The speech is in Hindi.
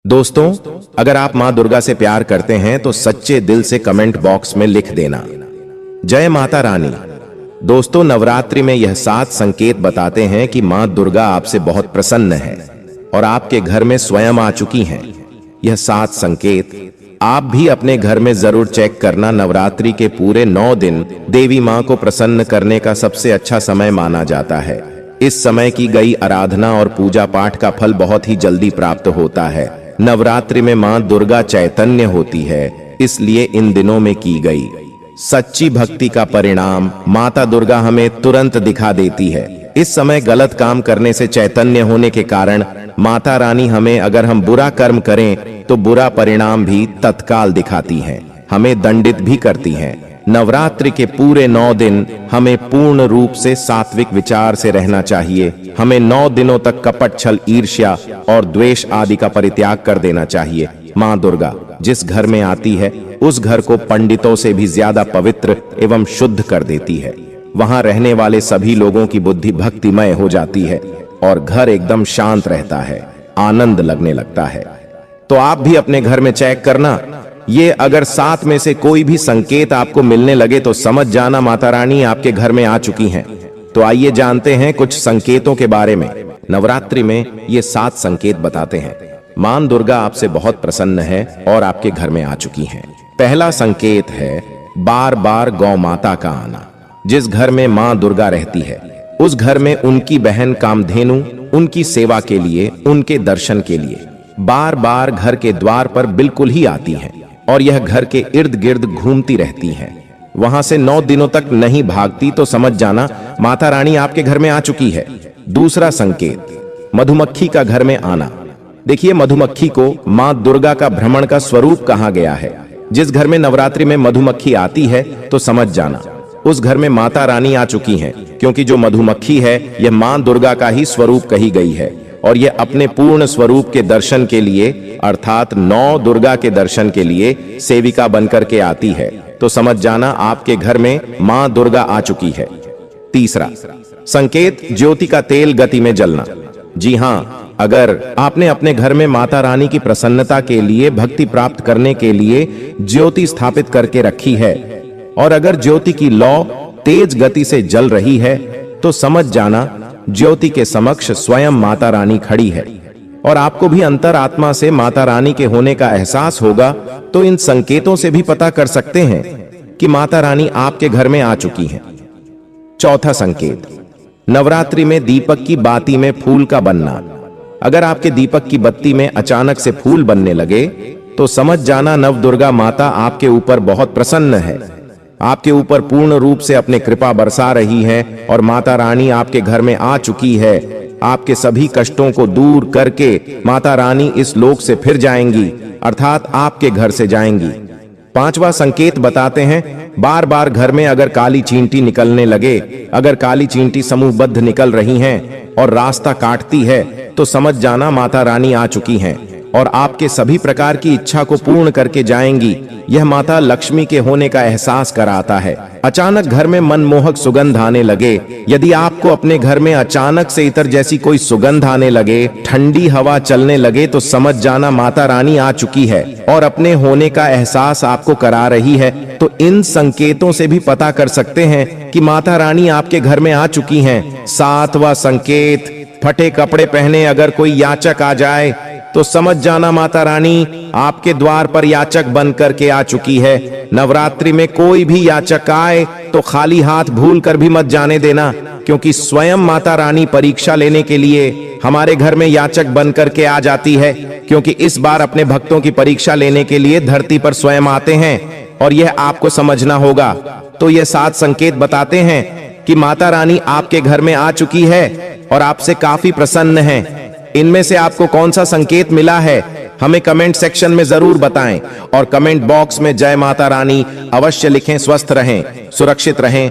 दोस्तों, अगर आप मां दुर्गा से प्यार करते हैं तो सच्चे दिल से कमेंट बॉक्स में लिख देना जय माता रानी। दोस्तों, नवरात्रि में यह 7 संकेत बताते हैं कि मां दुर्गा आपसे बहुत प्रसन्न है और आपके घर में स्वयं आ चुकी हैं। यह 7 संकेत आप भी अपने घर में जरूर चेक करना। नवरात्रि के पूरे 9 दिन देवी मां को प्रसन्न करने का सबसे अच्छा समय माना जाता है। इस समय की गई आराधना और पूजा पाठ का फल बहुत ही जल्दी प्राप्त होता है। नवरात्रि में मां दुर्गा चैतन्य होती है, इसलिए इन दिनों में की गई सच्ची भक्ति का परिणाम माता दुर्गा हमें तुरंत दिखा देती है। इस समय गलत काम करने से चैतन्य होने के कारण माता रानी हमें, अगर हम बुरा कर्म करें तो बुरा परिणाम भी तत्काल दिखाती हैं, हमें दंडित भी करती हैं। नवरात्रि के पूरे 9 दिन हमें पूर्ण रूप से सात्विक विचार से रहना चाहिए। हमें 9 दिनों तक कपट, छल, ईर्ष्या और द्वेष आदि का परित्याग कर देना चाहिए। मां दुर्गा जिस घर में आती है उस घर को पंडितों से भी ज्यादा पवित्र एवं शुद्ध कर देती है। वहां रहने वाले सभी लोगों की बुद्धि भक्तिमय हो जाती है और घर एकदम शांत रहता है, आनंद लगने लगता है। तो आप भी अपने घर में चेक करना। ये अगर 7 में से कोई भी संकेत आपको मिलने लगे तो समझ जाना माता रानी आपके घर में आ चुकी हैं। तो आइए जानते हैं कुछ संकेतों के बारे में। नवरात्रि में ये 7 संकेत बताते हैं मां दुर्गा आपसे बहुत प्रसन्न है और आपके घर में आ चुकी हैं। पहला संकेत है बार बार गौ माता का आना। जिस घर में मां दुर्गा रहती है उस घर में उनकी बहन कामधेनु उनकी सेवा के लिए, उनके दर्शन के लिए बार बार घर के द्वार पर बिल्कुल ही आती हैं और यह घर के इर्द गिर्द घूमती रहती हैं। वहां से 9 दिनों तक नहीं भागती तो समझ जाना माता रानी आपके घर में आ चुकी है। दूसरा संकेत मधुमक्खी का घर में आना। देखिए, मधुमक्खी को मां दुर्गा का भ्रमण का स्वरूप कहा गया है। जिस घर में नवरात्रि में मधुमक्खी आती है तो समझ जाना उस घर में माता रानी आ चुकी हैं, क्योंकि जो मधुमक्खी है यह मां दुर्गा का ही स्वरूप कही गई है और यह अपने पूर्ण स्वरूप के दर्शन के लिए, अर्थात 9 दुर्गा के दर्शन के लिए सेविका बनकर के आती है। तो समझ जाना आपके घर में मां दुर्गा आ चुकी है। तीसरा संकेत ज्योति का तेल गति में जलना। जी हां, अगर आपने अपने घर में माता रानी की प्रसन्नता के लिए, भक्ति प्राप्त करने के लिए ज्योति स्थापित करके रखी है और अगर ज्योति की लौ तेज गति से जल रही है तो समझ जाना ज्योति के समक्ष स्वयं माता रानी खड़ी है और आपको भी अंतर आत्मा से माता रानी के होने का एहसास होगा। तो इन संकेतों से भी पता कर सकते हैं कि माता रानी आपके घर में आ चुकी हैं। चौथा संकेत नवरात्रि में दीपक की बाती में फूल का बनना। अगर आपके दीपक की बत्ती में अचानक से फूल बनने लगे तो समझ जाना नव दुर्गा माता आपके ऊपर बहुत प्रसन्न है, आपके ऊपर पूर्ण रूप से अपने कृपा बरसा रही है और माता रानी आपके घर में आ चुकी है। आपके सभी कष्टों को दूर करके माता रानी इस लोक से फिर जाएंगी, अर्थात आपके घर से जाएंगी। 5वां संकेत बताते हैं बार बार घर में अगर काली चींटी निकलने लगे, अगर काली चींटी समूहबद्ध निकल रही हैं और रास्ता काटती है तो समझ जाना माता रानी आ चुकी हैं और आपके सभी प्रकार की इच्छा को पूर्ण करके जाएंगी। यह माता लक्ष्मी के होने का एहसास कराता है। अचानक घर में मनमोहक सुगंध आने लगे। यदि आपको अपने घर में अचानक से इतर जैसी कोई सुगंध आने लगे, ठंडी हवा चलने लगे तो समझ जाना माता रानी आ चुकी है और अपने होने का एहसास आपको करा रही है। तो इन संकेतों से भी पता कर सकते हैं कि माता रानी आपके घर में आ चुकी हैं। 7वां संकेत फटे कपड़े पहने अगर कोई याचक आ जाए तो समझ जाना माता रानी आपके द्वार पर याचक बन करके आ चुकी है। नवरात्रि में कोई भी याचक आए तो खाली हाथ भूल कर भी मत जाने देना, क्योंकि स्वयं माता रानी परीक्षा लेने के लिए हमारे घर में याचक बन करके आ जाती है, क्योंकि इस बार अपने भक्तों की परीक्षा लेने के लिए धरती पर स्वयं आते हैं और यह आपको समझना होगा। तो यह 7 संकेत बताते हैं कि माता रानी आपके घर में आ चुकी है और आपसे काफी प्रसन्न है। इनमें से आपको कौन सा संकेत मिला है हमें कमेंट सेक्शन में जरूर बताएं और कमेंट बॉक्स में जय माता रानी अवश्य लिखें। स्वस्थ रहें, सुरक्षित रहें।